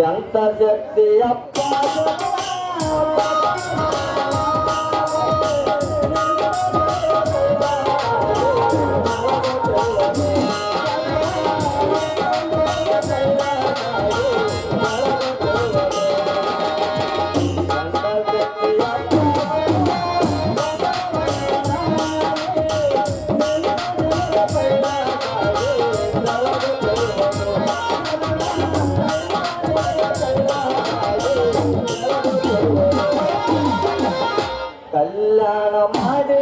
ಎಂತ ಶಕ್ತಿ ಅಪ್ಪ ಕಲ್ಯಾಣ ಮಾಡಿ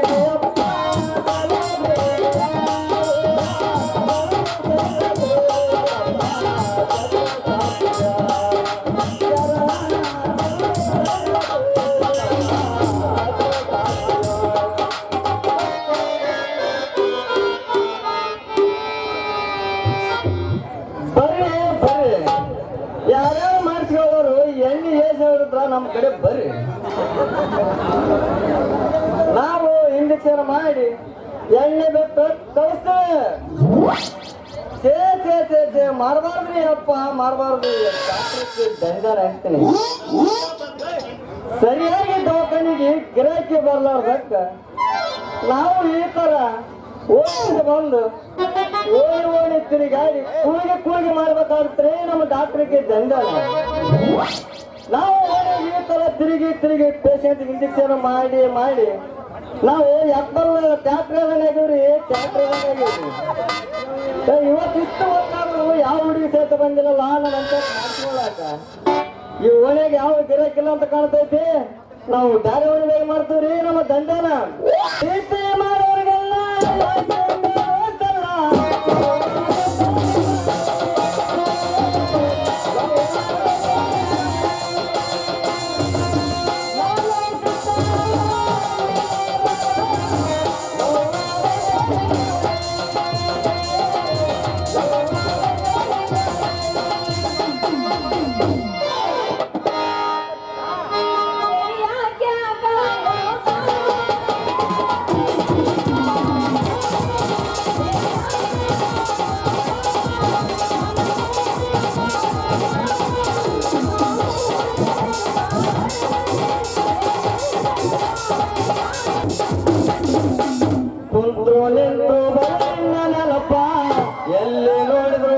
ಯಾರ್ಯಾರು ಮಾಡಿಸ್ಕೊಳ್ಳೋರು ಎಣ್ಣೆ ಏಸಿದ್ರ ನಮ್ಮ ಕಡೆ ಬರ್ರಿ ನಾವು ಇಂಜೆಕ್ಷನ್ ಮಾಡಿ ಎಣ್ಣೆ ಬಿಟ್ಟು ಕಳಿಸ್ತೇವೆ ಚೇ ಮಾಡಬಾರ್ದ್ರಿ ಅಪ್ಪ ಮಾಡಬಾರ್ದು ಡಂಜರ್ ಆಗ್ತೀನಿ ಸರಿಯಾಗಿ ದವಾಖಾನಿಗೆ ಗಿರಾಕಿ ಬರ್ಲಾರ್ದಕ್ಕ ನಾವು ಈ ತರ ಓಡಿ ಬಂದು ಓಡಿ ತಿರುಗಾಡಿ ಕೂಗಿ ಮಾಡ್ಬೇಕಾಗ್ತದೆ ನಮ್ಮ ಡಾಕ್ಟ್ರಿಗೆ ಜಂಜಾಲ ನಾವು ಈ ತರ ತಿರುಗಿ ಪೇಷಂಟ್ ಇಂಜೆಕ್ಷನ್ ಮಾಡಿ ನಾವು ಎಪ್ಪಲ್ ಟ್ಯಾಕ್ಟ್ರಿ ಇವತ್ತಿತ್ತು ಯಾವ ಹುಡುಗಿ ಸೇತ ಬಂದಿರಲ್ಲ ನಮ್ಮಂತ ಮಾಡ್ಕೊಳಕ ಈ ಓಣಿಗೆ ಯಾವ ಗಿರಾಕಿಲ್ಲ ಅಂತ ಕಾಣ್ತೈತಿ ನಾವು ಬೇರೆ ಓಣಿಗೆ ಮಾಡ್ತೀವ್ರಿ ನಮ್ಮ ದಂಡನ ಮಾಡೋರಿಗೆಲ್ಲ ಎಲ್ಲಿ ನೋಡಿದ್ರು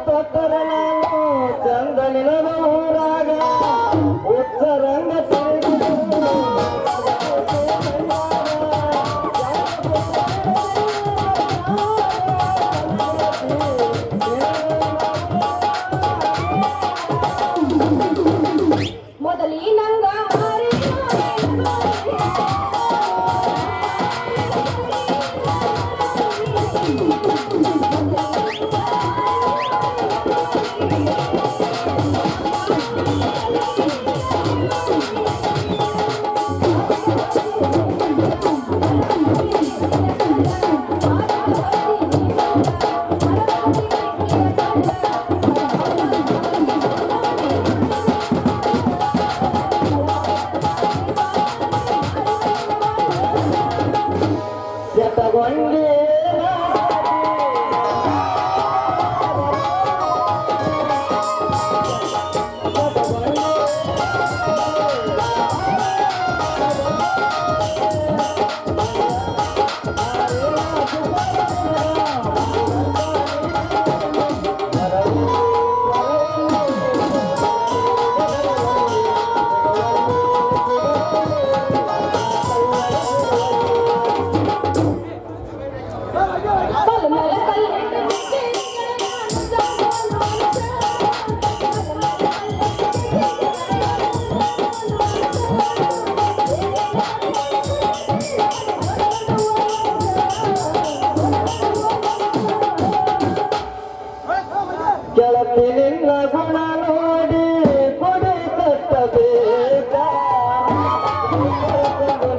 ತೊಟ್ಟರೆ ನಾನು ಚಂದನಿನ ಊರಾಗ ಉತ್ತರಂಗ ಗೆಳತಿ ನಿನ್ನ ಗುಣ ನೋಡಿ ಕೊಡಿ ಕಟ್ಟಬೇಕ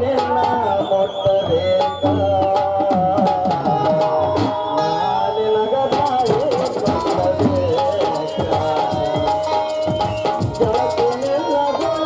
ನಿನ್ನ ಮೊಟ್ಟಬೇಕ ನಿನಗ ತಾಯಿ ಕೊಟ್ಟಬೇಕ ಗೆಳತಿ ನಿನ್ನ ಗುಣ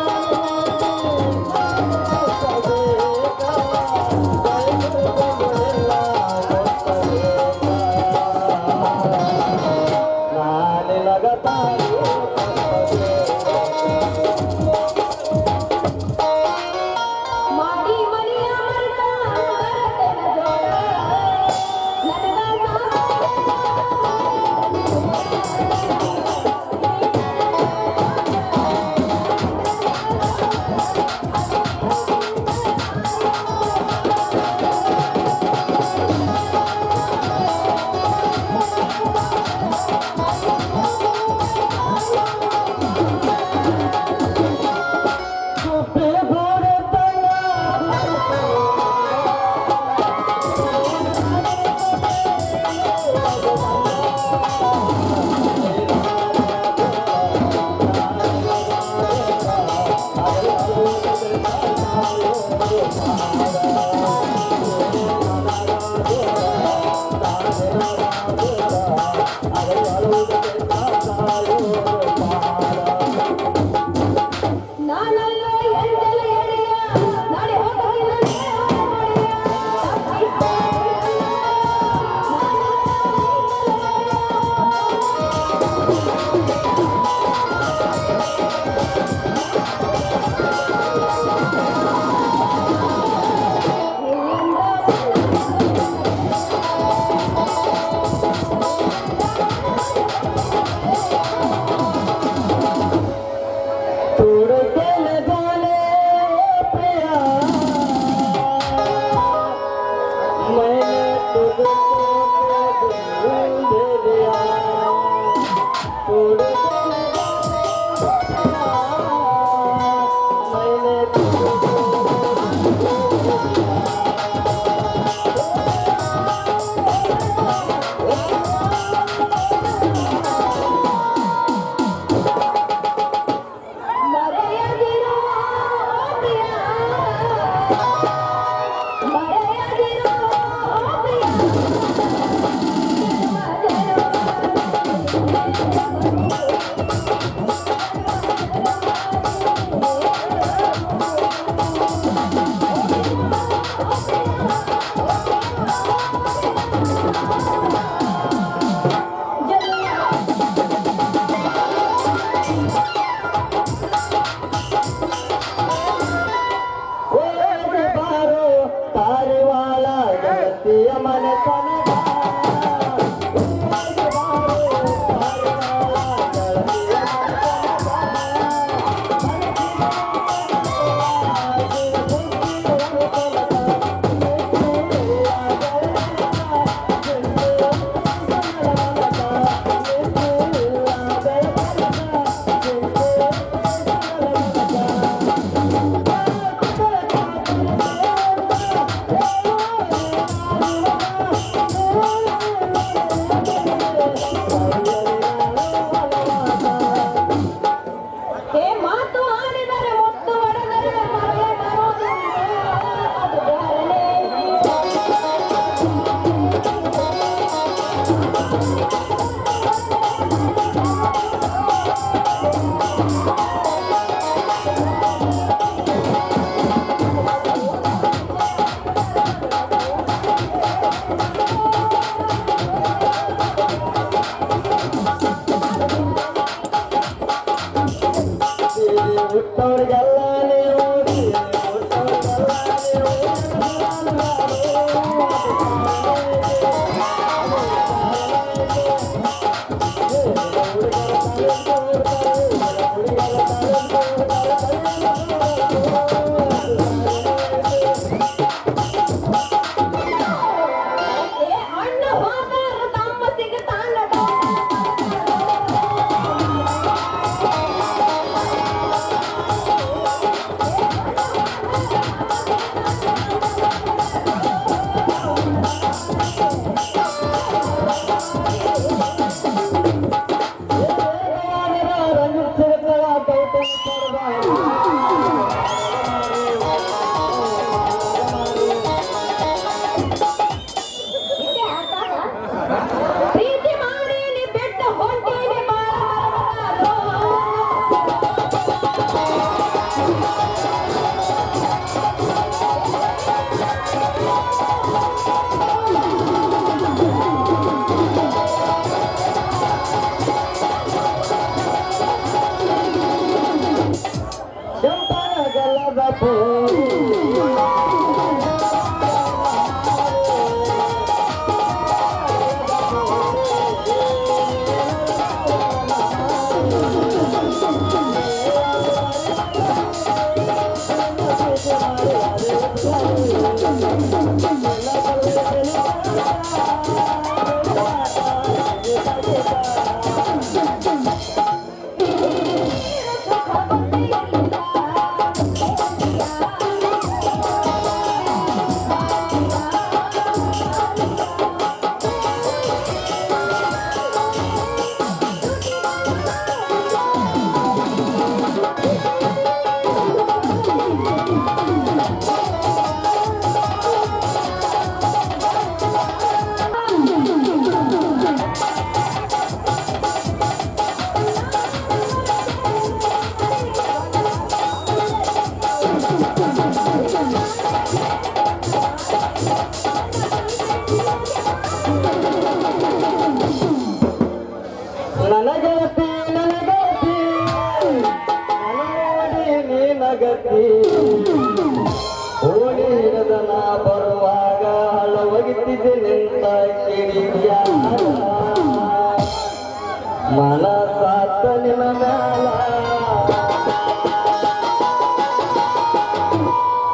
ಮನೆ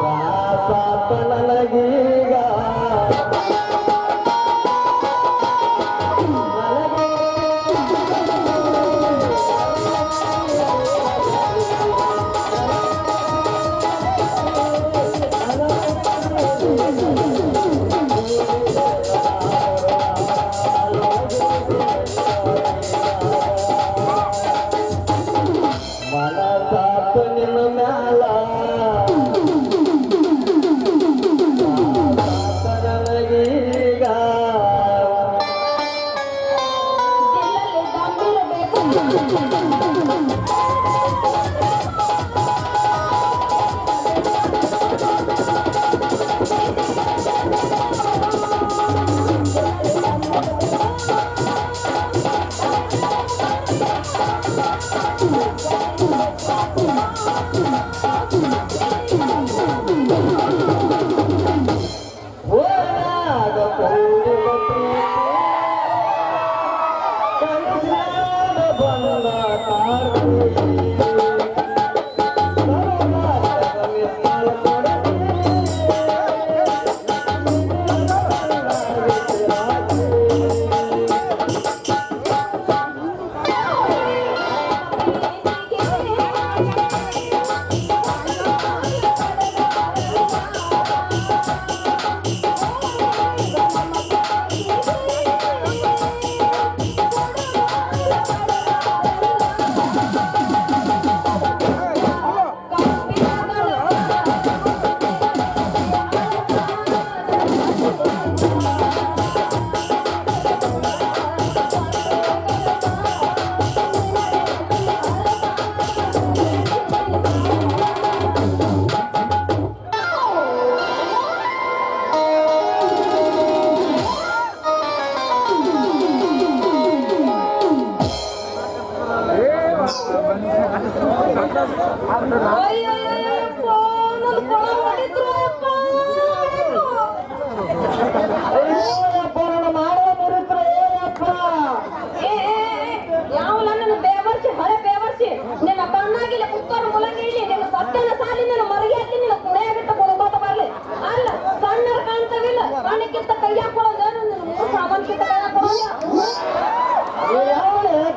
ತ್ರಾಸಾತ ನನಗೀಗ ಮನಸಾತ ನಿನ್ನ ಮ್ಯಾಲ ನನಗೀಗ ಓನಾಗ ಪೂರ್ವ ಕನಸಾದ ಬಂದ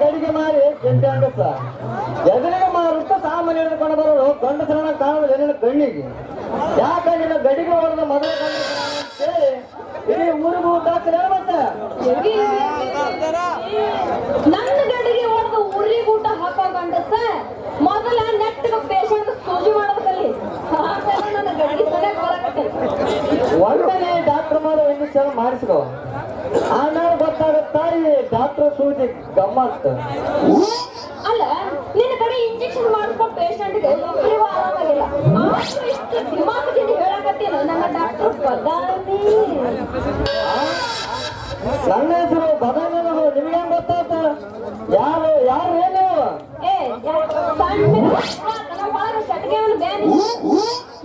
ಗಡಿಗೆ ಮಾರಿ ಕೆಂಟಂಗಸ ಎದುರಿಗೆ ಮಾರುತ್ತ ಸಾಮಾನ್ಯ ಹಿಡಿದುಕೊಂಡು ಬರೋದು ಗಂಡಸರನ್ನ ಕಾಣೋದು ಏನಿಲ್ಲ ಕಣ್ಣಿಗೆ ಯಾಕಂದ್ರೆ ಗಡಿಗೆ ಹೊಡೆದ ಮೊದಲ ಅಂತೇಳಿ ಇಡೀ ಊರಿಗೂ ದಾಖಲೆ ಮತ್ತೆ ನನ್ನ ಗಡಿಗೆ ಹೊಡೆದು ಊರಿಗೆ ಊಟ ಹಾಕೋ ಗಂಡಸ ಮೊದಲ ನೆಟ್ಟಿಗೆ ಪೇಷಂಟ್ ಸೂಜಿ ಮಾಡೋದಲ್ಲಿ ನನ್ನ ಗಡಿಗೆ ಸರಿಯಾಗಿ ಬರಕತ್ತೆ ಒಳ್ಳೆ ಡಾಕ್ಟರ್ ಮಾಡೋ ಇಂಜೆಕ್ಷನ್ ಮಾಡಿಸ್ಕೋ ಆಮೇಲೆ ಗೊತ್ತಾಗುತ್ತಾ ಈ ಡಾಕ್ಟರ್ ಸೂಜಿ ಗಮ್ಮತ್ ಅಲ್ಲ ನಿನ್ನ ಕಡೆ ಇಂಜೆಕ್ಷನ್ ಮಾಡಿಸ್ಕೊ ಪೇಷಂಟ್ಗೆ ಆರಾಮಾಗಿಲ್ಲ ಆದ್ರೂ ಇಷ್ಟು ದಿಮಾಕದಿಂದ ಹೇಳಕತ್ತೀನಿ ನನ್ನ ಡಾಕ್ಟರ್ ಬದಾಮಿ ನನ್ನ ಹೆಸರು ಬದಾಮಿ ನಿಮ್ಗೆ ಹೆಂಗ್ ಗೊತ್ತಾಯ್ತ ಯಾರು ಯಾರು ಏನು ಏ ಸಣ್ಣ ಒಳಗೆ ಚಟ್ಗೆವನ್ನು ಬ್ಯಾನಿ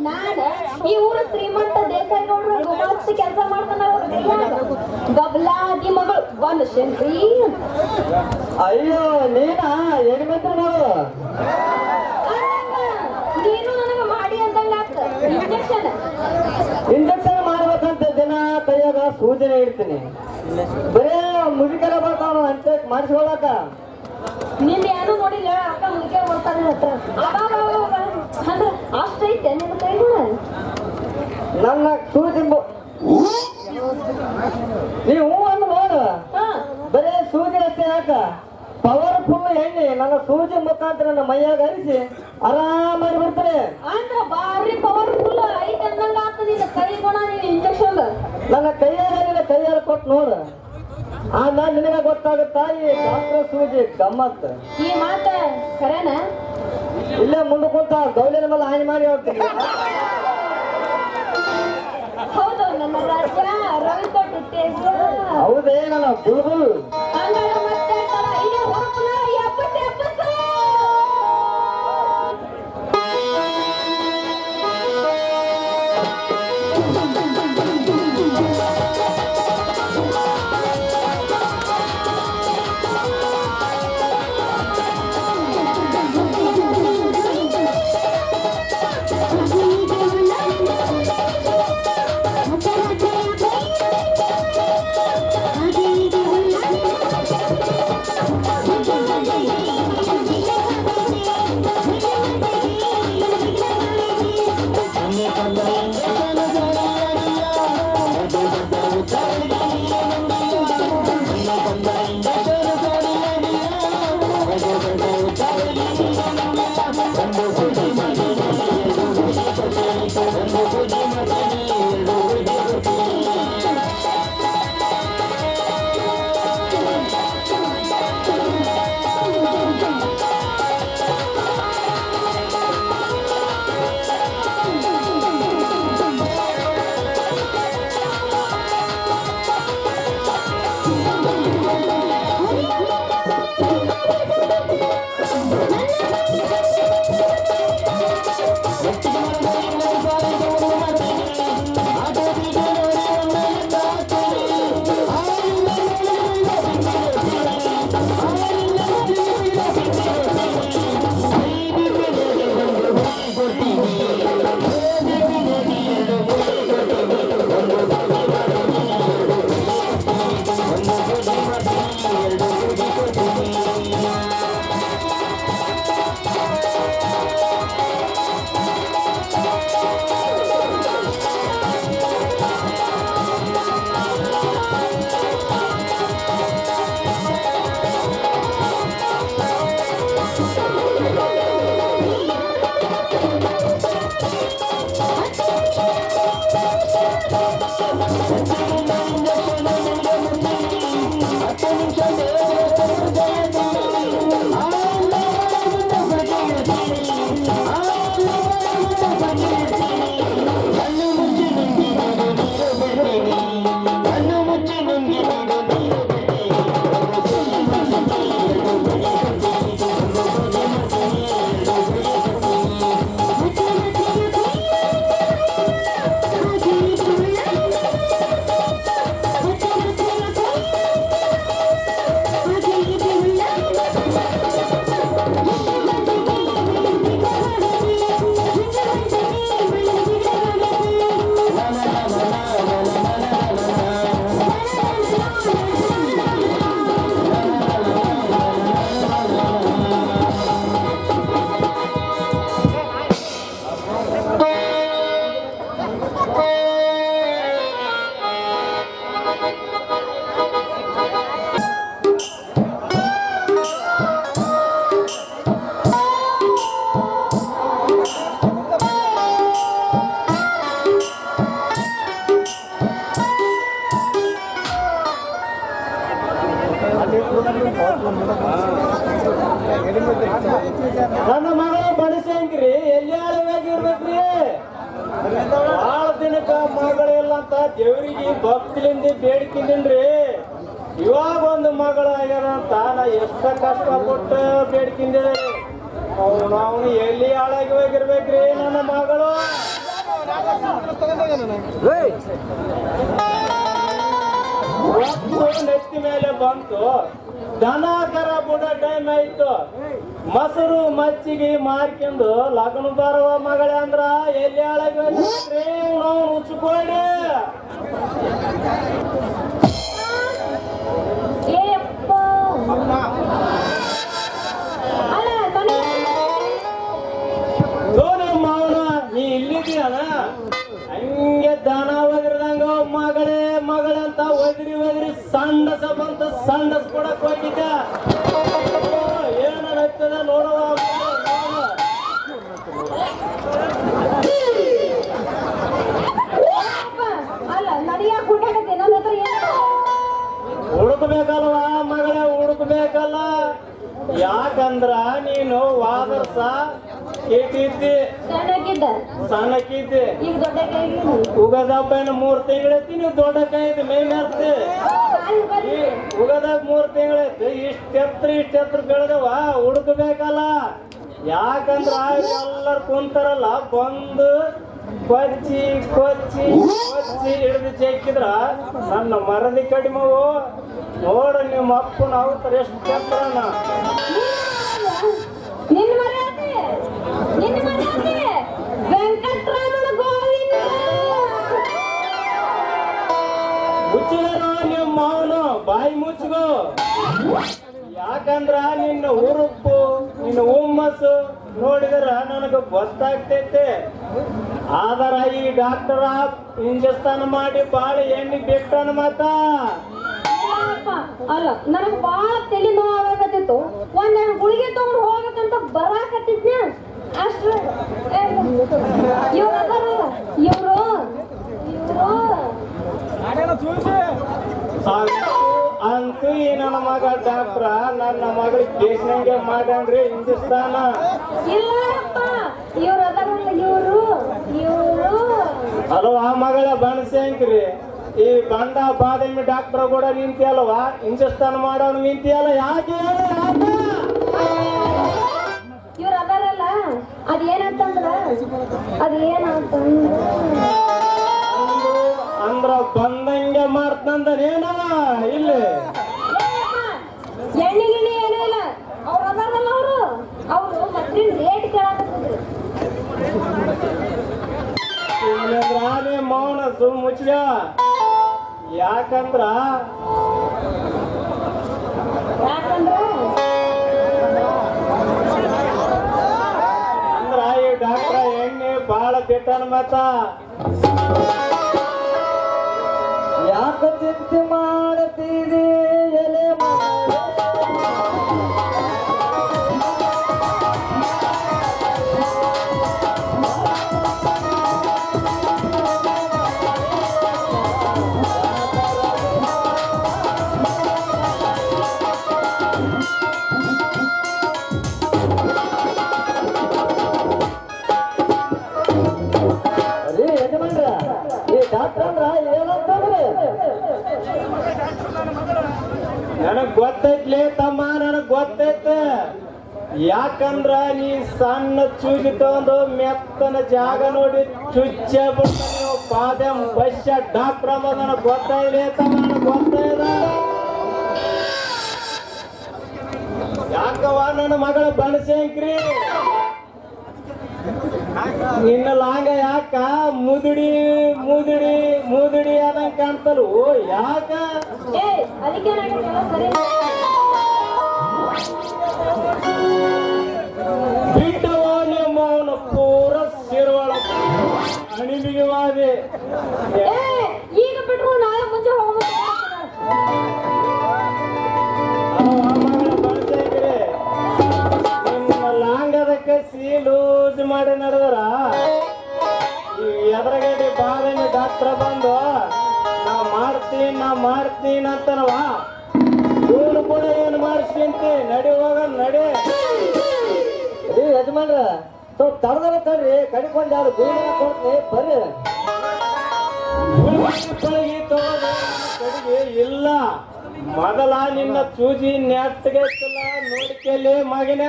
ನಾಡ ಈ ಊರ ಶ್ರೀಮಂತ ದೇಸಾಯಿಗೌಡ್ರು ಗುಮಾಸ್ತಿ ಕೆಲಸ ಮಾಡ್ತಾನ ಗಬ್ಲಾದಿ ಮಗಳು ಒಂದು ಶೆಂಟ್ರಿ ಅಯ್ಯೋ ನೀನಾ ಹೆಣ್ಮಂತ್ರ ನಾವು ನೀನು ನನಗೆ ಮಾಡಿ ಅಂತಂಗ ಇಂಜೆಕ್ಷನ್ ಇಂಜೆಕ್ಷನ್ ಮಾಡ್ಬೇಕಂತ ದಿನ ಕೈಯಾಗ ಸೂಚನೆ ಇಡ್ತೀನಿ ಬರೇ ಮುಗಿಕೆಲ್ಲ ಬರ್ತಾವ ಅಂತ ಮಾಡಿಸ್ಕೊಳಕ ನಿಂದ ಏನು ನೋಡಿಲ್ಲ ಅಕ್ಕ ಮುಗಿಕೆ ಬರ್ತಾರೆ ಹತ್ರ ಅಂದ್ರೆ ಅಷ್ಟೈತೆ ನಿನ್ನ ಕೈಗಳು ನನ್ನ ಸೂಜಿ ನೀವು ಒಂದು ನೋಡು ಬರೇ ಸೂಜಿ ಅಷ್ಟೇ ಯಾಕ ಪವರ್ಫುಲ್ ಎಣ್ಣೆ ನನ್ನ ಸೂಜಿ ಮುಖಾಂತರ ನನ್ನ ಮೈಯಾಗ ಹರಿಸಿ ಆರಾಮಾಗಿ ಬಿಡ್ತಾರೆ ಅಂದ್ರ ಬಾರಿ ಪವರ್ಫುಲ್ ಐತೆ ಅಂದಂಗ ಆಗ್ತದ ನಿನ್ನ ಕೈ ಗುಣ ನೀನು ಇಂಜೆಕ್ಷನ್ ನನ್ನ ಕೈಯಾಗ ಕೊಟ್ಟು ನೋಡು ಆಮೇಲೆ ನಿನಗ ಗೊತ್ತಾಗುತ್ತಾ ಈ ಡಾಕ್ಟರ್ ಸೂಜಿ ಗಮ್ಮತ್ ಈ ಮಾತ ಖರೇನ ಇಲ್ಲೇ ಮುಂದೆ ಕುಂತ ಗೌಲಿನ ಮೇಲೆ ಹಾನಿ ಮಾಡಿ ಹೋಗ್ತೀನಿ ಹೌದು ನನ್ನ ರಾಜ ರವಿ ಕೊಟ್ಟಿದ್ದೆ ಹೌದೇ ನನ್ನ ಬುಲ್ಬುಲ್ ಹಂಗಾರೆ ಮತ್ತೆ ಇದೇ ಹೊರಪುನ ಎಪ್ಪತ್ತು ಎಪ್ಪತ್ತು Thank you. ನನ್ನ ಮಗ ಬನಶಂಕರಿ ಎಲ್ಲಿ ಆಳವಾಗಿರ್ಬೇಕ್ರಿ ಬಾಳ ದಿನಕ್ಕ ಮಗಳಿಲ್ಲ ಅಂತ ದೇವ್ರಿಗೆ ಭಕ್ತಿಲಿಂದ ಬೇಡ್ಕಿಂದಿನ್ರಿ. ಇವಾಗ ಒಂದು ಮಗಳು ಆಗ್ಯಾರ ಅಂತ ನಾ ಎಷ್ಟ ಕಷ್ಟಪಟ್ಟು ಬೇಡ್ಕಿಂದೆ. ನಾವು ಎಲ್ಲಿ ಹಾಳಾಗಿ ಹೋಗಿರ್ಬೇಕ್ರಿ ನನ್ನ ಮಗಳು. ನೆತ್ತಿ ಮೇಲೆ ಬಂತು, ದನ ಕರ ಬುಡ ಟೈಮ್ ಆಯ್ತು, ಮೊಸರು ಮಚ್ಚಿಗೆ ಮಾರ್ಕೊಂಡು ಲಗ್ನ ಬರುವ ಮಗಳೇ ಅಂದ್ರ ಎಲ್ಲಿ ಹಾಳಾಗಿ ಹೋಗಿರ್ಬೇಕ್ರಿ ನಾವು ಉಚ್ಚಿಕೊಳ್ಳಿ. ಮಾವನ ನೀ ಇಲ್ಲಿದ್ದೀಯನ ಹಂಗೆ ದನ ಒದರ್ದಂಗ ಮಗಳೇ ಮಗಳಂತ ಒದರಿ ಒದರಿ ಸಂಡಸ ಬಂತ ಸಂಡಸ್ ಕೊಡಕ್ ಹೋಗಿದ್ದ. ಏನಾಗ್ತದ ನೋಡುವ ಹುಡುಕ್ಬೇಕಲ್ವ ಮಗಳೇ ಹುಡುಕ್ಬೇಕಲ್ಲ. ಯಾಕಂದ್ರ ನೀನು ವಾದರ್ಸ ಕೇಟಿದ್ದಿ ಸಣ್ಣಕ್ಕಿದ್ದಿ. ಉಗದಪ್ಪನ 3 ತಿಂಗಳೈತಿ, ನೀವು ದೊಡ್ಡ ಕಾಯ್ದು ಮೈ ಮೇರ್ತಿ. ಉಗದಾಗ 3 ತಿಂಗಳೈತಿ, ಇಷ್ಟೆತ್ರ ಬೆಳೆದವ ಹುಡುಕ್ಬೇಕಲ್ಲ. ಯಾಕಂದ್ರ ಎಲ್ಲರೂ ಕುಂತಾರಲ್ಲ ಬಂದು ಕೊಚ್ಚಿ ಕೊಚ್ಚಿ ಕೊಚ್ಚಿ ಹಿಡಿದು ಚೆಕ್ಕಿದ್ರ ನನ್ನ ಮರದಿ ಕಡಿಮವು. ನೋಡ ನಿಮ್ಮ ಅಪ್ಪನ ಅವತರ ಎಷ್ಟು ಎತ್ತರನ. ಮುಚ್ಚಿದ ನಿಮ್ಮ ಮಾವನು ಬಾಯಿ ಮುಚ್ಚಗೋ. ಯಾಕಂದ್ರ ನಿನ್ನ ಉರುಪ್ಪು ನಿನ್ನ ಹುಮ್ಮಸ್ಸು ನೋಡಿದ್ರ ನನಗ ಗೊತ್ತಾಗ್ತೈತೆ. ಆದರ ಈ ಡಾಕ್ಟರ್ ಇಂಜೆಕ್ಷನ್ ಮಾಡಿ ಬಾಳ ಎಣ್ಣೆ ಬಿಟ್ಟನ ಮತ್ತ ಅಪ್ಪ, ಅಲ್ಲ ನನಗ್ ಬಾಳ ತಲೆ ನೋವು ಆಗಕತ್ತಿತ್ತು. ಒಂದೆರಡು ಗುಳಿಗೆ ತಗೊಂಡು ಹೋಗ್ಬೇಕಂತ ಬರಾಕತ್ತಿದ್ನ ಅಷ್ಟ್ರ ಇವ್ರು ಅದಾರಲ್ಲ ಇವ್ರು ಅಂತೂ ಈ ನನ್ನ ಮಗ ಡಾಕ್ಟ್ರ ನನ್ನ ಮಗಳ ಕೇಸ್ನಂಗೆ ಮಾಡ್ಯಾನ್ರಿ ಇಂಜೆಕ್ಷನ್. ಇಲ್ಲ ಅಪ್ಪ, ಇವ್ರು ಅದಾರಲ್ಲ ಇವ್ರು ಅಲೋ ಆ ಮಗಳ ಬಣಸಂಕ್ರಿ ಈ ಬಂಡ ಬಾದಾಮಿ ಡಾಕ್ಟರ್ ಕೂಡ ನಿಂತಿಯಲ್ವಾ ಇಂಜೆಕ್ಷನ್ ಮಾಡೋನು ನಿಂತಿಯಲ್ಲ ಯಾಕೆ ಇವ್ರು ಅದಾರಲ್ಲ ಅದೇನಂತಂದ್ರ ಅಂದ್ರ ಬಂದಂಗೆ ಮಾಡ್ತಂದನೇನವ ಇಲ್ಲಿ ಎಣ್ಣೆ ಗಿಣ್ಣೆ ಏನೂ ಇಲ್ಲ. ಅವ್ರು ಅದಾರಲ್ಲ ಅವ್ರು ಮತ್ತೆ ರೇಟ್ ಕೇಳಕತ್ತಿದ್ರು. ಸುಮ್ಮನೆ ಮೌನ ಮುಚ್ಚ ಯಾಕಂದ್ರ ಅಂದ್ರ ಈ ಡಾಕ್ಟ್ರ ಎಣ್ಣೆ ಬಾಳ ಬಿಟ್ಟನ ಮತ್ತ ಯಾಕ ಚಿಂತೆ ಮಾಡತೀರಿ ಎಲೆ ನನಗ್ ಗೊತ್ತೈತ್ಲೇ ತಮ್ಮ ನನಗ್ ಗೊತ್ತೈತ. ಯಾಕಂದ್ರ ನೀ ಸಣ್ಣ ಚೂಜಿ ತಗೊಂಡು ಮೆತ್ತನ ಜಾಗ ನೋಡಿ ಚುಚ್ಚ ಬಿಡ್ತ ನೀವು ಬಾದಾಮ್ ಬಸ್ಸ ಡಾಕ್ಟರ್ ಅಂಬ ನನಗ್ ಗೊತ್ತಾಯಿಲ್ಲ ತಮ್ಮ ನನಗ್ ಗೊತ್ತಾಯ್ದ. ಯಾಕವ ನನ್ನ ಮಗಳ ಬಣಸಂಕ್ರಿ ನಿನ್ನ ಲಾಂಗ ಯಾಕ ಮುದುಡಿ ಮುದುಡಿ ಮುದುಡಿ ಆದಂಗ ಕಾಣ್ತಲ್ವ ಯಾಕ ಅದಕ್ಕೆ ಬಿಟ್ಟವ ನಿಮ್ಮವನು ಪೂರ ಸಿರುವಳ ಅಣಿಲಿಗೆ ವಾದೆ ಈಗ ಬಿಟ್ರು ನಾಳೆ ಮುಂಚೆ ಹೋಗ್ಬೇಕು. ನಿಮ್ಮ ಲಾಂಗದಕ್ಕೆ ಲೂಸ್ ಮಾಡಿ ನಡೆದರ ಎದುರುಗಡೆ ಬಾದಾಮಿ ಡಾಕ್ಟರ್ ಬಂದು ನಾ ಮಾಡ್ತೀನಿ ಅಂತನವ ಇವನು ಕೂಡ ಏನು ಮಾಡಿಸ್ಕಿಂತಿ ನಡಿ ಹೋಗ ನಡಿ ಯಜಮಾನ್ರ ಸ್ವಲ್ಪ ತಡದರ ತಡ್ರಿ ಕಡಿಕೊಂಡು ಯಾರು ಗುಳಿ ಕೊಡ್ತೀನಿ ಬರ್ರಿ ಪಳಗಿ ಕಡಿಗೆ ಇಲ್ಲ ಮೊದಲ ನಿನ್ನ ಚೂಜಿ ನೆಟ್ಟಗೆ ನೋಡಿಕೆಲ್ಲಿ ಮಗನ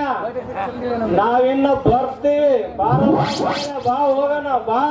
ನಾವಿನ್ನ ಬರ್ತೀವಿ ಬಾ ಹೋಗೋಣ ಬಾ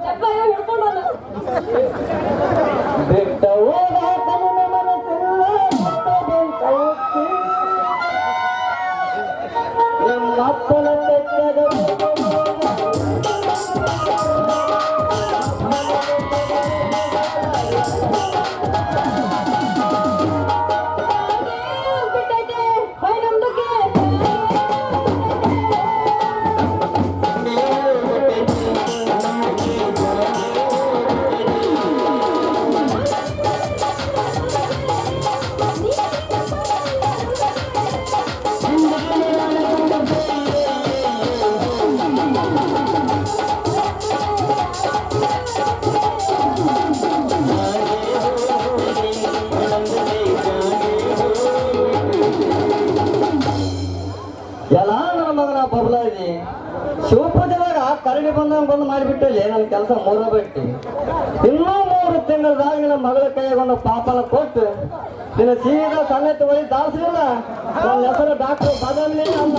ಯಪ್ಪ ಇವ ಹಿಡ್ಕೊಂಡೋದ ಬಿಟ್ಟ ಹೋಗಾಕ ನಿನ್ನ ಮನಸ್ಸಿಲ್ಲ ಬೆಂಕ ಉಕ್ಕಿ. ನಿಮ್ಮಪ್ಪನ ಬೆಟ್ಟದ ಬಿಟ್ಟೈತೆ ಹೊಯ್ ನಮ್ದಕ್ಕೆ ಎಲ್ಲ ನನ್ನ ಮಗನ ಬಬಲಾದಿ ಶಿವಪೂಜೆದಾಗ ಕರಡಿ ಬಂದು ಮಾಡಿಬಿಟ್ಟಲ್ಲಿ ನನ್ನ ಕೆಲಸ ಮೂರ ಬಿಟ್ಟು ಇನ್ನೂ 3 ತಿಂಗಳದಾಗ ನಿನ್ನ ಮಗಳ ಕೈಯಾಗ ಒಂದು ಪಾಪನ ಕೊಟ್ಟು ನಿನ್ನ ಸೀದಾ ಸಣ್ಣತೆ ಒಳಗೆ ದಾಸಲಿಲ್ಲ. ನನ್ನ ಹೆಸರು ಡಾಕ್ಟರ್ ಬಾದಾಮಿ ಅಲ್ಲ.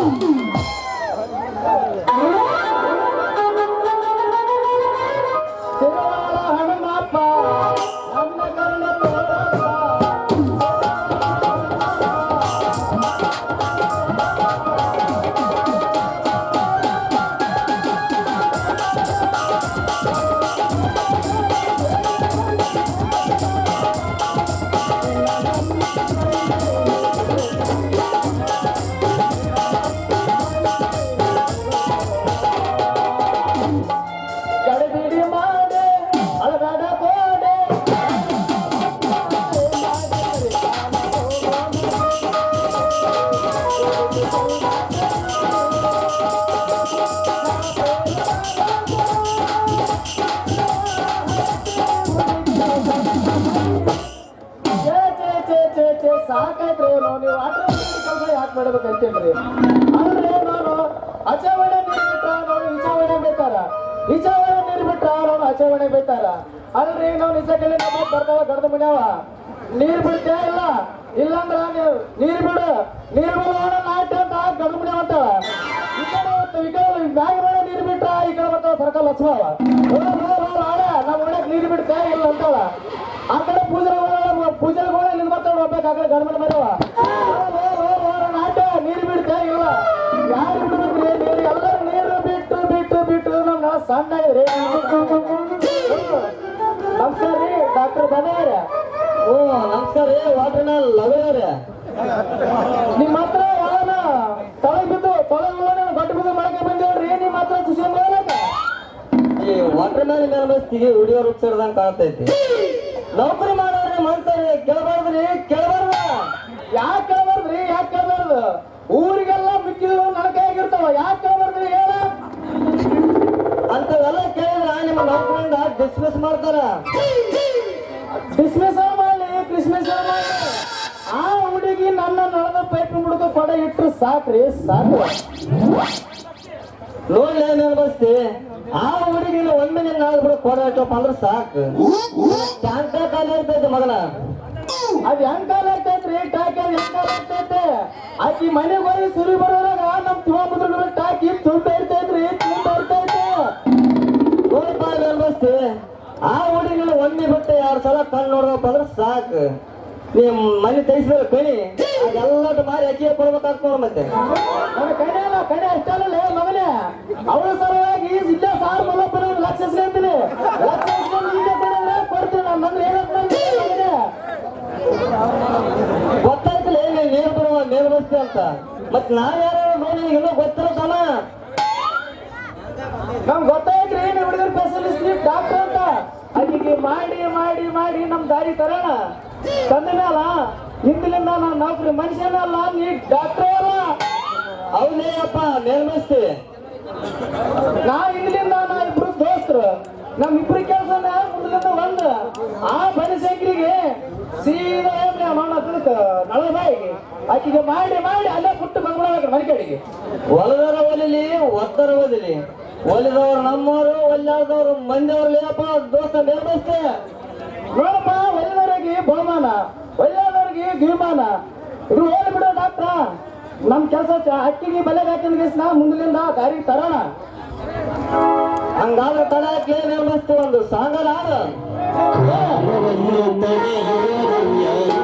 ಶಿರವಾಳ ಹನುಮಪ್ಪ ನಮ್ಮ ಕರ್ಣ ತೋರಪ್ಪ. ಗಡಿಬಿಡಿ ಮಾಡೆ ಅಳದಾಡ ಕೋಡೆ ಸಾಕಾಯ್ತು. ನೀವು ಆಟೋ ಕೆಲಸ ಯಾಕೆ ಮಾಡ್ಬೇಕಂತೇಳ್ರಿ ಅಂದ್ರೆ ನಾನು ಆಚರಣೆ ನೀರು ಬಿಟ್ಟ ನಾನು ಈಚಾವಣೆ ಬೇಕಾರ, ಈಚಾವಣೆ ನೀರು ಬಿಟ್ಟ ನಾನು ಆಚರಣೆ ಬೇಕಾರ. ಅಲ್ರಿ ನಾವು ನಿಜ ಕೇಳಿ ನಮ್ಮ ಬರ್ತಾವ ಗಡ್ದ ಮನ್ಯಾವ ನೀರು ಬಿಡ್ತೇ ಇಲ್ಲ, ಇಲ್ಲಂದ್ರ ನೀರು ಬಿಡು ನಾಟ್ಯ ಅಂತ ಗಡ್ದ ಮನ್ಯಾವ ಅಂತಾವ. ಈ ಕಡೆ ಬ್ಯಾಗ್ ಮೇಲೆ ನೀರು ಬಿಟ್ಟ ಈ ಕಡೆ ಬರ್ತಾವ ಸರ್ಕಲ್ ಹಚ್ಚುವ ನಮ್ಮ ಮನ್ಯಾಗ ನೀರು ಬಿಡ್ತೇ ಇಲ್ಲ ಅಂತಾವ. ಆ ಕಡೆ ಪೂಜೆಗಳು ಇಲ್ಲಿ ಬರ್ತಾವ ಹೋಗ್ಬೇಕು. ಆ ಕಡೆ ಗಡ್ಮನೆ ಮರ್ಯವ ನಾಟ್ಯ ನೀರು ಬಿಡ್ತೇ ಇಲ್ಲ. ಯಾರು ಬಿಡ್ಬೇಕ್ರಿ ನೀರು? ಎಲ್ಲರೂ ನೀರು ಬಿಟ್ಟು ಬಿಟ್ಟು ಬಿಟ್ಟು ನಮ್ಗೆ ಸಣ್ಣ ಇದ್ರಿ. ನಮಸ್ಕಾರ ರೀ ಡಾಕ್ಟರ್ ಬಂದವ್ರೆ. ಓ ನಮಸ್ಕಾರ ರೀ ವಾಟರ್ನಲ್ ಲಗವ್ರೆ. ನಿಮ್ಮ ಹತ್ರ ಯಾವನ ತೊಳೆ ಬಿದ್ದು ಗಟ್ಟು ಬಿದ್ದು ಮಾಡಕ್ಕೆ ಬಂದೇವ್ರಿ. ನಿಮ್ಮ ಹತ್ರ ಖುಷಿ ಈ ವಾಟರ್ ಮ್ಯಾನ್ ಮೇಲೆ ಬಸ್ತಿಗೆ ವಿಡಿಯೋ ರೂಪಿಸಿದಂಗೆ ಕಾಣ್ತೈತಿ. ನೌಕರಿ ಮಾಡೋದ್ರೆ ಮಾಡ್ತಾರೆ, ಕೇಳಬಾರ್ದ್ರಿ ಕೇಳಬಾರ್ದ. ಯಾಕೆ ಕೇಳಬಾರ್ದು? ಊರಿಗೆಲ್ಲ ಮಿಕ್ಕಿದ್ರು ನನ್ನ ಕೈಯಾಗಿರ್ತಾವ. ಯಾಕೆ ಕೇಳಬಾರ್ದ್ರಿ ಹೇಳ? ಅಂತವೆಲ್ಲ ಕೇಳಿದ್ರ ನಿಮ್ಮ ನೌಕರಿಯಿಂದ ಡಿಸ್ಮಿಸ್ ಮಾಡ್ತಾರ. ಡಿಸ್ಮಿಸ್ ಮಾಡಿ ಆ ಹುಡುಗಿ ನನ್ನ ನೊಳದ ಪೈಪ್ ಬಿಡುಗ ಕೊಡ ಇಟ್ರು ಸಾಕ್ರಿ ಸಾಕು. ನೋಡ್ಲಿ ಏನೇನು ಬಸ್ತಿ ಆ ಹುಡುಗಿನ ಒಮ್ಮೆ ನಾಳೆ ಬಿಡು ಕೊಡ ಇಟ್ಟಪ್ಪ ಅಂದ್ರೆ ಸಾಕು. ಟ್ಯಾಂಕ ಖಾಲಿ ಆಗ್ತೈತೆ ಮಗನ. ಅದ್ ಹೆಂಗ್ ಕಾಲ ಆಗ್ತೈತ್ರಿ? ಟಾಕಿ ಹೆಂಗ್ ಕಾಲ ಆಗ್ತೈತೆ? ಆಕಿ ಮನೆಗೆ ಹೋಗಿ ಸುರಿ ಬರೋದಾಗ ನಮ್ ತಿಮ್ಮದ್ರ ಟಾಕಿ ತುಂಬ ಇರ್ತೈತ್ರಿ, ತುಂಬ ಇರ್ತೈತೆ. ನೋಡಪ್ಪ ಬಸ್ತಿ ಆ ಹುಡುಗಿನ ಒಮ್ಮೆ ಬಿಟ್ಟು 2 ಸಲ ಕಣ್ಣು ನೋಡ್ದಪ್ಪ ಅಂದ್ರೆ ಸಾಕು. ನೀವ್ ಮನೆ ತೆಗಿಸಿದ್ರೆ ಕಣಿ ಅದೆಲ್ಲ ಮಾರಿ ಅಕ್ಕಿಯ ಕೊಡ್ಬೇಕಾಗ್ತದ. ಮತ್ತೆ ಕಣೆ ಅಷ್ಟಲ್ಲ ಮಗನೇ, ಅವಳ ಸಲುವಾಗಿ ಇಲ್ಲೇ ಸಾರ್ ಮಲ್ಲಪ್ಪನ ಲಕ್ಷ ಇಸ್ಕೊಂತೀನಿ. ಕೊಡ್ತೀನಿ ನಾನು. ಅಂದ್ರೆ ಏನಂತ ಗೊತ್ತಾಯ್ತಿಲ್ಲ ನೀರು ಬರುವ ಮೇಲ್ ಬಸ್ತಿ ಅಂತ. ಮತ್ ನಾವ್ ಯಾರು ನೋಡಿ ಇನ್ನೂ ಗೊತ್ತಿರತ್ತಲ್ಲ. ನಮ್ಗೆ ಗೊತ್ತಾಯ್ತ್ರಿ ನೀವು ಹುಡುಗರ ಸ್ಪೆಷಲಿಸ್ಟ್ ಡಾಕ್ಟರ್ ಅಂತ. ಅದಕ್ಕೆ ಮಾಡಿ ಮಾಡಿ ಮಾಡಿ ನಮ್ ದಾರಿ ತರೋಣ ತಂದ ಮೇಲ ಹಿಂದಿನಿಂದ ನಾನು ನೌಕರಿ ಮನುಷ್ಯನಲ್ಲ, ನೀ ಡಾಕ್ಟರ್ ಅಲ್ಲ. ಹೌದೇ ಅಪ್ಪ ಮೇಲ್ಮಸ್ತಿ. ಹಿಂದಿನಿಂದ ಇಬ್ರು ದೋಸ್ತರು. ನಮ್ ಇಬ್ರು ಕೆಲಸನ ಮುಂದಿನಿಂದ ಒಂದು ಆ ಬನಶಂಕರಿಗೆ ಸೀದಾ ನಳಬಾಯಿಗೆ ಆಕಿಗೆ ಮಾಡಿ ಮಾಡಿ ಅಲ್ಲೇ ಬಿಟ್ಟು ಬಂದ್ಬಿಡ್ಬೇಕು ಮನೆ ಕಡೆಗೆ. ಹೊಲದರ ಒಲಿಲಿ ಒತ್ತರ ಓದಿಲಿ, ಒಲಿದವ್ರು ನಮ್ಮವರು, ಒಲ್ಲಾದವ್ರು ಮಂದಿಯವ್ರಲ್ಲಿ ಅಪ್ಪ ದೋಸ್ತ ಮೇಲ್ಮಸ್ತಿ. ನೋಡಪ್ಪ ಒಳ್ಳೆಯವರಿಗೆ ಬಹುಮಾನ, ಒಳ್ಳೆಯವರಿಗೆ ಗಿಮಾನ. ಇದು ಹೋಗಿ ಬಿಡೋ ಡಾಕ್ಟ್ರ. ನಮ್ ಕೆಲಸ ಅಕ್ಕಿಗೆ ಬೆಲೆಗೆ ಹಾಕಿದ ಮುಂದಿನಿಂದ ದಾರಿ ತರೋಣ. ಹಂಗಾದ್ರೆ ತಡಕ್ಕೆ ಏನ್ ಒಂದು ಸಾಂಗರ ತಡೆಯುವುದು ಯಾರು?